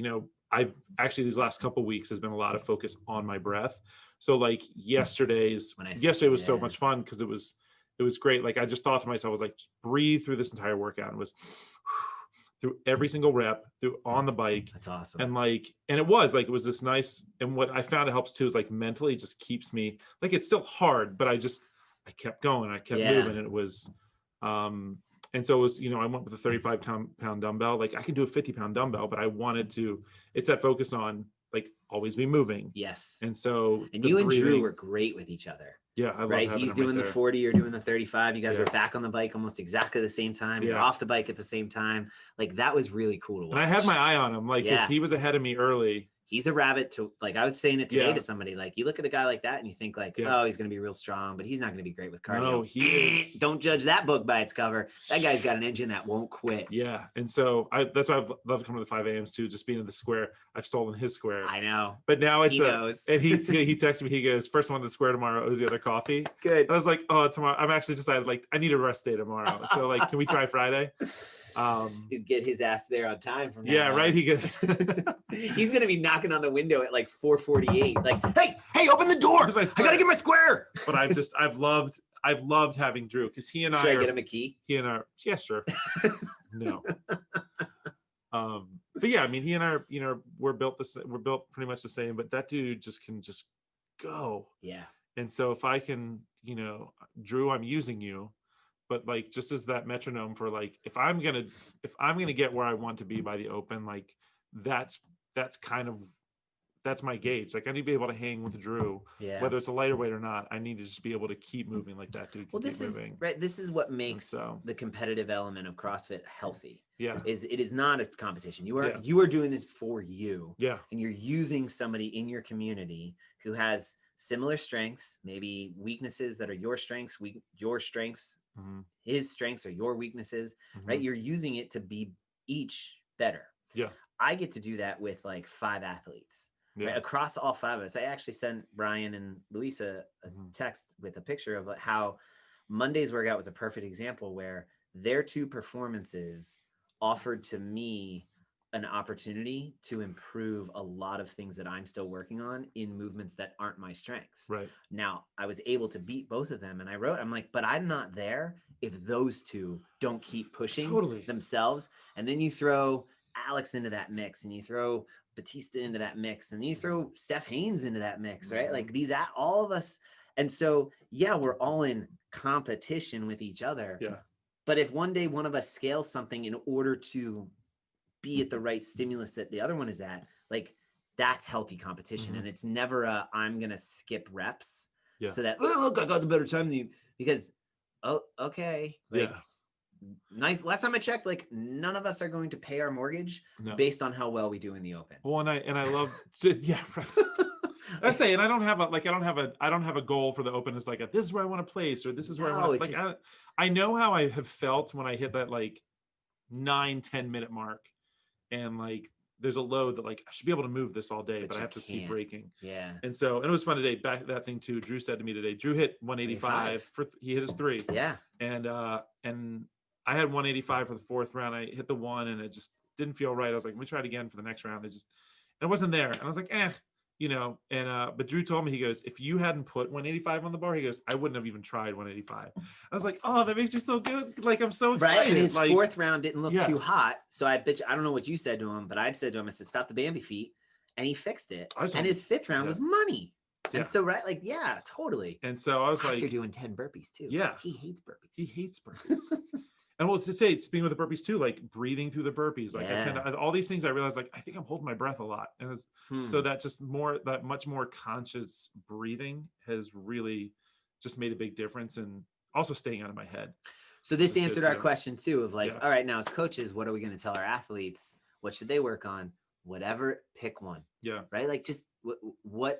I've actually, these last couple of weeks has been a lot of focus on my breath. So like yesterday was so much fun because it was great. Like I just thought to myself, I was like, just breathe through this entire workout, and was through every single rep, through on the bike. That's awesome. And it was this nice, and what I found it helps too is like mentally it just keeps me, like it's still hard, but I kept going, I kept moving, and it was, and so it was, I went with a 35 pound dumbbell. Like I can do a 50-pound dumbbell, but I wanted to, it's that focus on like always be moving. Yes. And so, and you and Drew were great with each other. Yeah. I love right. He's doing the 40, you're doing the 35. You guys were back on the bike almost exactly the same time. You're off the bike at the same time. Like that was really cool to watch. And I had my eye on him, like, cause he was ahead of me early. He's a rabbit to, like, I was saying it today to somebody, like, you look at a guy like that and you think like, oh, he's going to be real strong, but he's not going to be great with cardio. No, he is. Don't judge that book by its cover. That guy's got an engine that won't quit. Yeah. And so that's why I've loved coming to the 5 a.m.s too, just being in the square. I've stolen his square. I know. But now it's, he knows. And he texted me, he goes, first one to the square tomorrow is the other coffee. Good. I was like, oh, tomorrow, I'm actually decided, like, I need a rest day tomorrow. So like, can we try Friday? He'd get his ass there on time from now yeah, on. right. He goes, he's going to be knocking on the window at like 4:48. Like, hey, open the door. I got to get my square. But I've loved having Drew, because he and Should I get him a key? He and I, yeah, sure. No. But yeah, I mean, he and I, we're built pretty much the same, but that dude can just go. Yeah. And so if I can, Drew, I'm using you, but like, just as that metronome for like, if I'm going to get where I want to be by the open, like that's my gauge. Like I need to be able to hang with Drew, whether it's a lighter weight or not. I need to just be able to keep moving like that dude. This is what makes the competitive element of CrossFit healthy. Yeah. It is not a competition. You are doing this for you. Yeah. And you're using somebody in your community who has similar strengths, maybe weaknesses that are your strengths, mm-hmm. his strengths are your weaknesses, mm-hmm. right? You're using it to be each better. Yeah. I get to do that with like 5 athletes. Yeah. Right? Across all 5 of us. I actually sent Brian and Luisa a text with a picture of how Monday's workout was a perfect example where their 2 performances offered to me an opportunity to improve a lot of things that I'm still working on in movements that aren't my strengths. Right. Now, I was able to beat both of them, and I'm like, but I'm not there if those 2 don't keep pushing themselves. And then you throw Alex into that mix, and you throw Batista into that mix, and you throw Steph Haynes into that mix, right? Like all of us. And so, we're all in competition with each other. Yeah. But if one day one of us scales something in order to be at the right stimulus that the other one is at, like that's healthy competition. Mm-hmm. And it's never I'm going to skip reps so that, look, I got the better time than you, because, okay. Like, nice. Last time I checked, like none of us are going to pay our mortgage based on how well we do in the open. Well, and I love, right. I say, and I don't have a goal for the open. It's like this is where I want to place, or this is where I want to, like, I know how I have felt when I hit that like 9-10 minute mark, and like there's a load that like I should be able to move this all day, but I have to keep breaking. Yeah. And so, and it was fun today. Back that thing too. Drew said to me today. Drew hit 185 he hit his 3. Yeah. And I had 185 for the 4th round. I hit the 1, and it just didn't feel right. I was like, let me try it again for the next round. It wasn't there. And I was like, but Drew told me, he goes, if you hadn't put 185 on the bar, he goes, I wouldn't have even tried 185. I was like, oh, that makes me so good. Like, I'm so excited. Right. And his 4th round didn't look too hot. So I don't know what you said to him, but I said to him, I said, stop the Bambi feet. And he fixed it. And his 5th round was money. Yeah. And so, right. Like, yeah, totally. And so I was After doing 10 burpees too. Yeah. He hates burpees. He hates burpees. And well, to say, speaking of the burpees too, like breathing through the burpees, like I tend to, all these things I realized, like, I think I'm holding my breath a lot. And it's, so that much more conscious breathing has really just made a big difference, and also staying out of my head. So this answered our question too, of like, all right, now as coaches, what are we going to tell our athletes? What should they work on? Whatever, pick one. Yeah. Right. Like, just what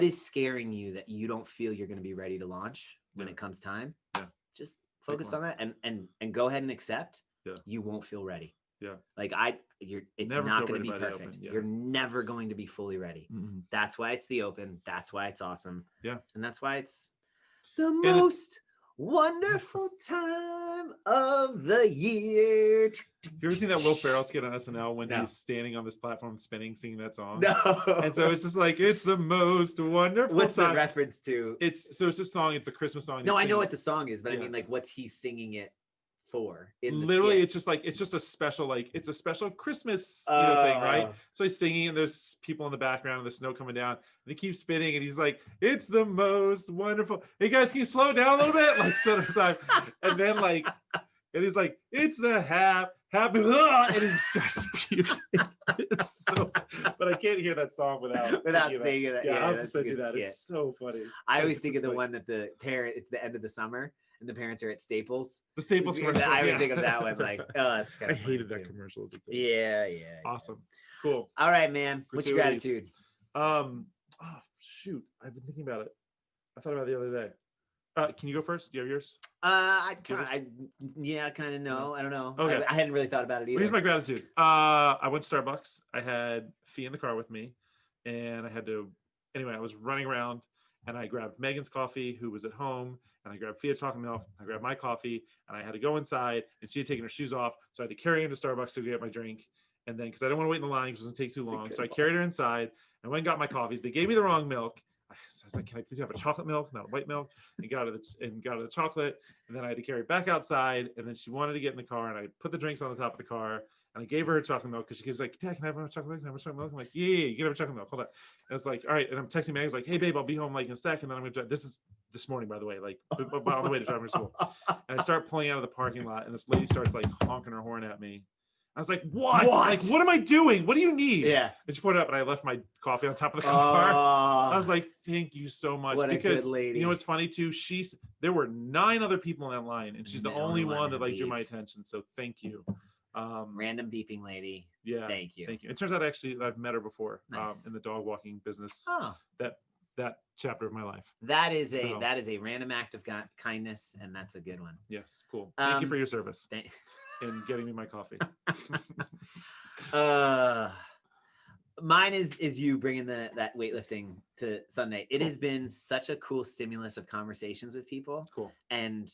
is scaring you that you don't feel you're going to be ready to launch when it comes time? Yeah. Just focus on that and go ahead and accept. Yeah. You won't feel ready. Yeah. Like it's not going to be perfect. You're never going to be fully ready. Mm-hmm. That's why it's the Open. That's why it's awesome. Yeah. And that's why it's the most wonderful time of the year. You ever seen that Will Ferrell skit on SNL when he's standing on this platform spinning, singing that song? No. And so it's just like, it's the most wonderful What's time. the reference to? It's a song. It's a Christmas song. No, I know what the song is, but I mean, like, what's he singing it for? Literally, it's just a special, like, it's a special Christmas thing, right? So he's singing, and there's people in the background, and the snow coming down, and he keeps spinning, and he's like, it's the most wonderful. Hey guys, can you slow down a little bit? Like, so the time, and then like, and he's like, it's the happy, and he starts puking. It's so, but I can't hear that song without singing it. Yeah, I'll just send you that. It's so funny. I always think of the one that the parent, it's the end of the summer, and the parents are at Staples. The Staples commercial. I always think of that one. Like, oh, that's kind of. I hated that commercial as a kid. Yeah. Awesome. Cool. All right, man. What's your gratitude? Oh shoot, I've been thinking about it. I thought about it the other day. Can you go first? Do you have yours? I kind of know. I don't know. Okay. I hadn't really thought about it either. Well, here's my gratitude. I went to Starbucks. I had Fee in the car with me, and I was running around, and I grabbed Megan's coffee, who was at home, and I grabbed Fia chocolate milk. I grabbed my coffee, and I had to go inside, and she had taken her shoes off, so I had to carry her into Starbucks to get my drink. And then, because I didn't want to wait in the line because it was going to take too long, so I carried her inside. I went and got my coffees. They gave me the wrong milk. I was like, can I please have a chocolate milk, not a white milk? And got her the chocolate. And then I had to carry it back outside. And then she wanted to get in the car, and I put the drinks on the top of the car. And I gave her chocolate milk because she was like, Dad, can I have a chocolate milk? Can I have a chocolate milk? I'm like, yeah, you can have a chocolate milk. Hold on. And it's like, all right. And I'm texting Megan, like, hey, babe, I'll be home like in a sec. And then I'm going to, this is this morning, by the way, like on the way to driving to school. And I start pulling out of the parking lot, and this lady starts like honking her horn at me. I was like, what? Like, what am I doing? What do you need? Yeah. And she put it up, and I left my coffee on top of the car. I was like, thank you so much. What because, a good lady. You know what's funny too? There were 9 other people in that line, and she's the only one that like drew my attention. So thank you. Random beeping lady. Yeah. Thank you. It turns out I've met her before. Nice. In the dog walking business. Oh. That chapter of my life. That is a random act of kindness, and that's a good one. Yes. Cool. Thank you for your service. And getting me my coffee. Mine is you bringing that weightlifting to Sunday. It has been such a cool stimulus of conversations with people. Cool. And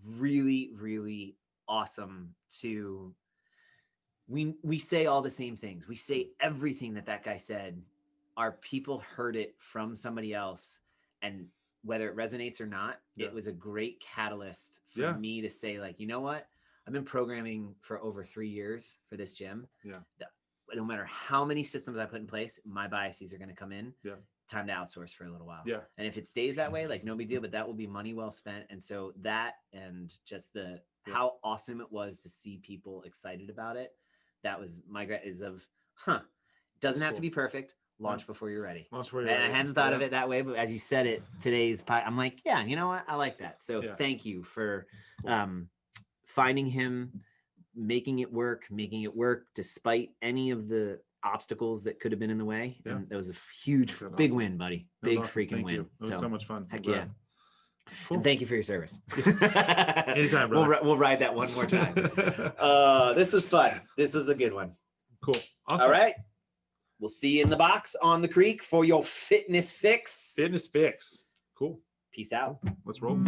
really, really awesome to, we say all the same things. We say everything that guy said. Our people heard it from somebody else, and whether it resonates or not, it was a great catalyst for me to say, like, you know what? I've been programming for over 3 years for this gym. Yeah. No matter how many systems I put in place, my biases are going to come in. Yeah. Time to outsource for a little while. Yeah. And if it stays that way, like, no big deal, but that will be money well spent. And so that, and just how awesome it was to see people excited about it. That was my is of, doesn't have to be perfect. Launch before you're ready. And I hadn't thought of it that way, but as you said it, I'm like, yeah, you know what? I like that. So thank you for, finding him, making it work despite any of the obstacles that could have been in the way. Yeah. And that was a huge, big win, buddy. Big freaking win. It was so much fun. Heck yeah. Cool. And thank you for your service. Anytime, brother. We'll ride that one more time. This was fun. This was a good one. Cool. Awesome. All right. We'll see you in the box on the creek for your fitness fix. Cool. Peace out. Let's roll.